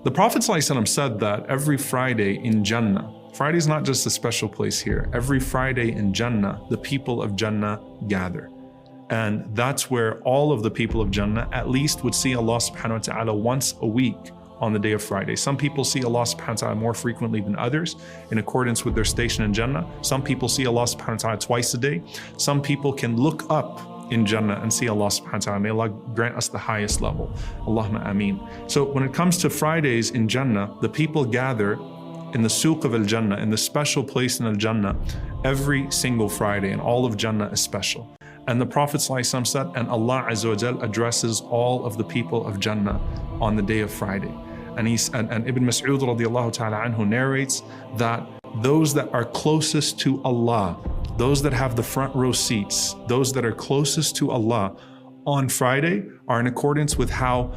The Prophet ﷺ said that every Friday in Jannah, Friday is not just a special place here, every Friday in Jannah, the people of Jannah gather. And that's where all of the people of Jannah at least would see Allah subhanahu wa ta'ala once a week on the day of Friday. Some people see Allah subhanahu wa ta'ala more frequently than others in accordance with their station in Jannah. Some people see Allah subhanahu wa ta'ala twice a day. Some people can look up in Jannah and see Allah subhanahu wa ta'ala. May Allah grant us the highest level. Allahumma ameen. So when it comes to Fridays in Jannah, the people gather in the Suq of Al-Jannah, in the special place in Al-Jannah, every single Friday, and all of Jannah is special. And the Prophet ﷺ said, and Allah Azza wa Jal addresses all of the people of Jannah on the day of Friday. And Ibn Mas'ud radiallahu ta'ala anhu narrates that those that are closest to Allah, those that have the front row seats, those that are closest to Allah on Friday are in accordance with how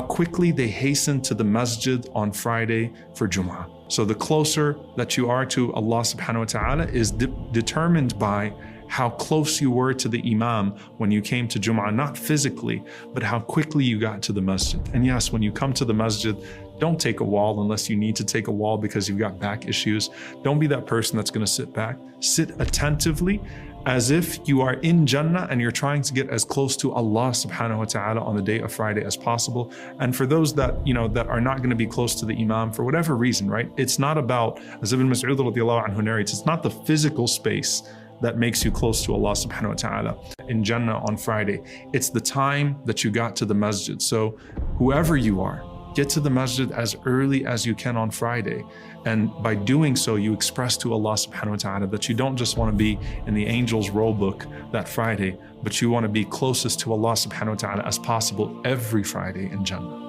quickly they hasten to the masjid on Friday for Jum'ah. So the closer that you are to Allah subhanahu wa ta'ala is determined by how close you were to the Imam when you came to Jum'ah, not physically, but how quickly you got to the masjid. And yes, when you come to the masjid, don't take a wall unless you need to take a wall because you've got back issues. Don't be that person that's going to sit back. Sit attentively as if you are in Jannah and you're trying to get as close to Allah subhanahu wa ta'ala on the day of Friday as possible. And for those that, that are not going to be close to the Imam for whatever reason, right? It's not about, as Ibn Mas'ud radiallahu anhu narrates, it's not the physical space that makes you close to Allah subhanahu wa ta'ala in Jannah on Friday. It's the time that you got to the masjid. So whoever you are, get to the masjid as early as you can on Friday. And by doing so, you express to Allah subhanahu wa ta'ala that you don't just want to be in the angel's roll book that Friday, but you want to be closest to Allah subhanahu wa ta'ala as possible every Friday in Jannah.